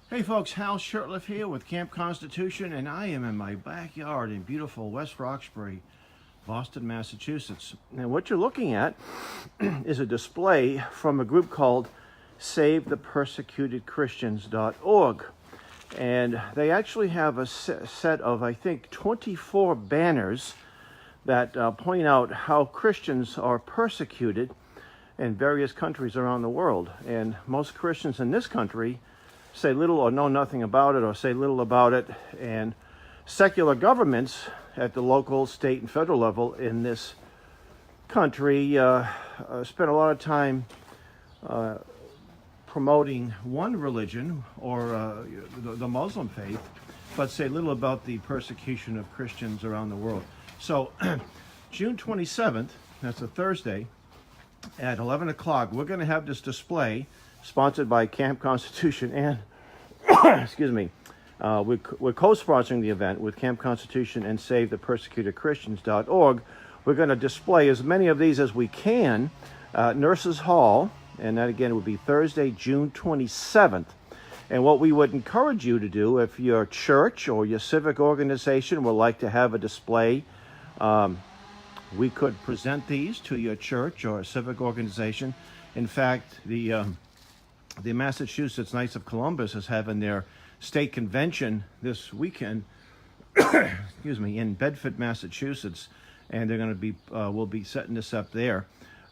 Hey folks, Hal Shurtleff here with Camp Constitution, and I am in my backyard in beautiful West Roxbury, Boston, Massachusetts. And what you're looking at is a display from a group called Save the Persecuted Christians.org. And they actually have a set of, I think, 24 banners that point out how Christians are persecuted in various countries around the world. And most Christians in this country say little or know nothing about it, or say little about it, and secular governments at the local, state, and federal level in this country spend a lot of time promoting one religion or the Muslim faith, but say little about the persecution of Christians around the world. So June 27th, that's a Thursday, at 11 o'clock, we're going to have this display sponsored by Camp Constitution and, excuse me, we're co-sponsoring the event with Camp Constitution and Save the Persecuted Christians.org. We're going to display as many of these as we can at Nurses Hall, and that again would be Thursday, June 27th. And what we would encourage you to do, if your church or your civic organization would like to have a display, we could present these to your church or civic organization. In fact, the Massachusetts Knights of Columbus is having their state convention this weekend, excuse me, in Bedford, Massachusetts, and they're going to be we'll be setting this up there.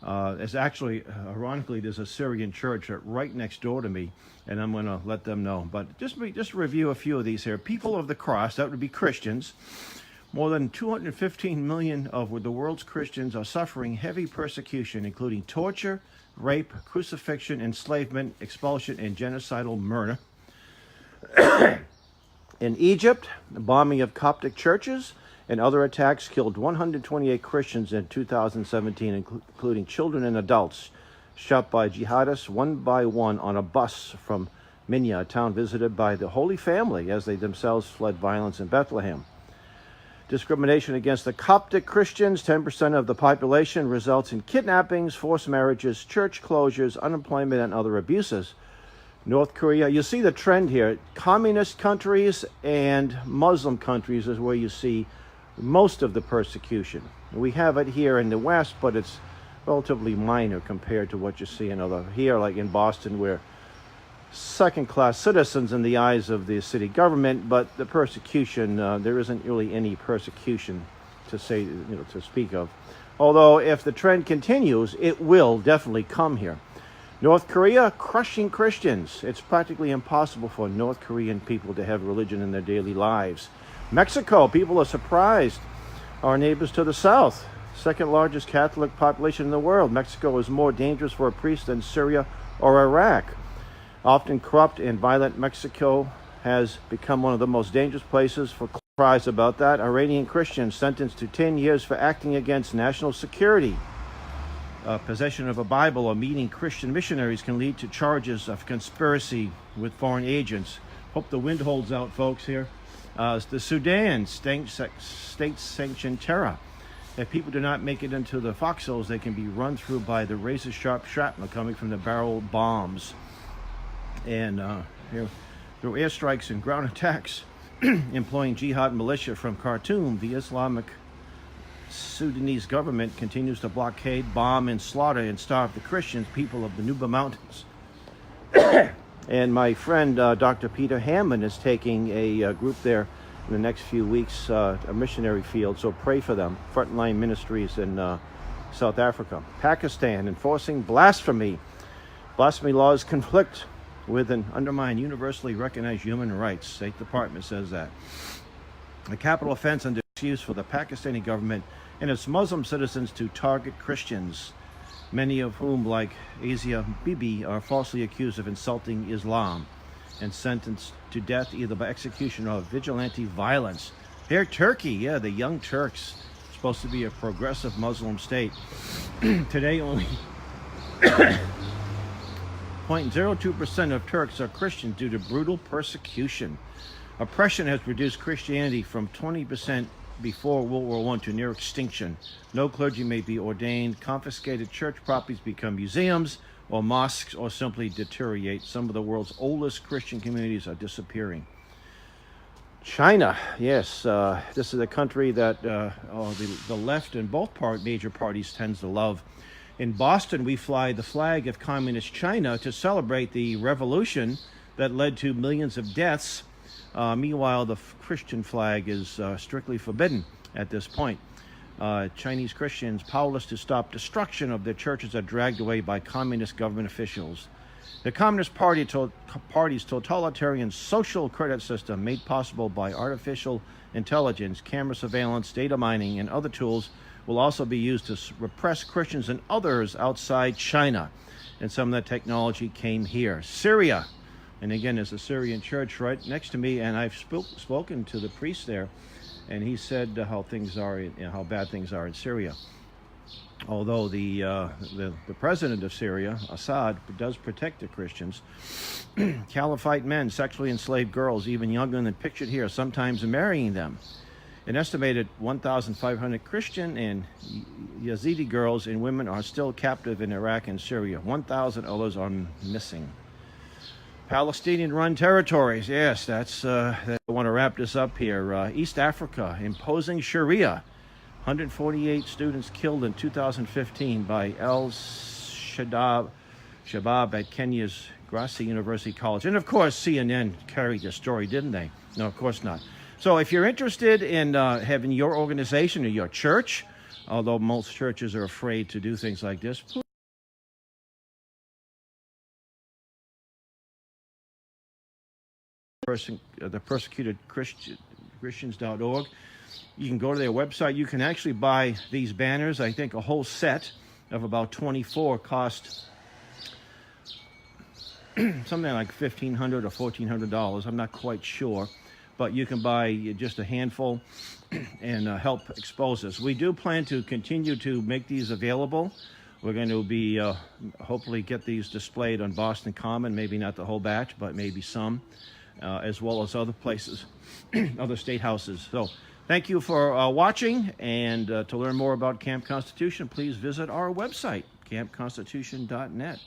It's actually, ironically, there's a Syrian church right next door to me, and I'm going to let them know. But just review a few of these here. People of the Cross, that would be Christians. More than 215 million of the world's Christians are suffering heavy persecution, including torture, rape, crucifixion, enslavement, expulsion, and genocidal murder. In Egypt, the bombing of Coptic churches and other attacks killed 128 Christians in 2017, including children and adults, shot by jihadists one by one on a bus from Minya, a town visited by the Holy Family as they themselves fled violence in Bethlehem. Discrimination against the Coptic Christians, 10% of the population, results in kidnappings, forced marriages, church closures, unemployment, and other abuses. North Korea, you see the trend here. Communist countries and Muslim countries is where you see most of the persecution. We have it here in the West, but it's relatively minor compared to what you see in other, here like in Boston, where second-class citizens in the eyes of the city government, but the persecution, there isn't really any persecution to speak of. Although if the trend continues, it will definitely come here. North Korea, crushing Christians. It's practically impossible for North Korean people to have religion in their daily lives. Mexico, people are surprised. Our neighbors to the south, second largest Catholic population in the world. Mexico is more dangerous for a priest than Syria or Iraq. Often corrupt and violent, Mexico has become one of the most dangerous places for cries about that. Iranian Christians sentenced to 10 years for acting against national security. Possession of a Bible or meeting Christian missionaries can lead to charges of conspiracy with foreign agents. Hope the wind holds out, folks, here. The Sudan, state-sanctioned terror. If people do not make it into the foxholes, they can be run through by the razor-sharp shrapnel coming from the barrel bombs. And through airstrikes and ground attacks, employing jihad militia from Khartoum, the Islamic Sudanese government continues to blockade, bomb, and slaughter and starve the Christian people of the Nuba Mountains. And my friend Dr. Peter Hammond is taking a group there in the next few weeks, a missionary field, so pray for them. Frontline Ministries in South Africa. Pakistan, enforcing blasphemy. Blasphemy laws conflict with and undermine universally recognized human rights. State Department says that. A capital offense and excuse for the Pakistani government and its Muslim citizens to target Christians, many of whom, like Asia Bibi, are falsely accused of insulting Islam and sentenced to death either by execution or vigilante violence. Here, Turkey, the Young Turks, supposed to be a progressive Muslim state. Today, only 0.02% of Turks are Christian due to brutal persecution. Oppression has reduced Christianity from 20% before World War I to near extinction. No clergy may be ordained. Confiscated church properties become museums. or mosques, or simply deteriorate. Some of the world's oldest Christian communities are disappearing. China, yes, this is a country that the left and both major parties tends to love. In Boston, we fly the flag of Communist China to celebrate the revolution that led to millions of deaths. Meanwhile, the Christian flag is strictly forbidden at this point. Chinese Christians, powerless to stop destruction of their churches, are dragged away by communist government officials. The Communist Party's totalitarian social credit system, made possible by artificial intelligence, camera surveillance, data mining, and other tools, will also be used to repress Christians and others outside China. And some of that technology came here. Syria, and again, there's a Syrian church right next to me, and I've spoken to the priest there, and he said how things are, how bad things are in Syria. Although the president of Syria, Assad, does protect the Christians, Caliphate men, sexually enslaved girls, even younger than pictured here, sometimes marrying them. An estimated 1,500 Christian and Yazidi girls and women are still captive in Iraq and Syria. 1,000 others are missing. Palestinian-run territories. Yes, I want to wrap this up here. East Africa imposing Sharia. 148 students killed in 2015 by al-Shabaab at Kenya's Grassi University College. And of course, CNN carried the story, didn't they? No, of course not. So if you're interested in having your organization or your church, although most churches are afraid to do things like this, please the Persecuted Christians.org. You can go to their website. You can actually buy these banners. I think a whole set of about 24 cost something like $1,500 or $1,400. I'm not quite sure. But you can buy just a handful and help expose this. We do plan to continue to make these available. We're going to be hopefully get these displayed on Boston Common, maybe not the whole batch, but maybe some, as well as other places, other state houses. So thank you for watching, and to learn more about Camp Constitution, please visit our website, campconstitution.net.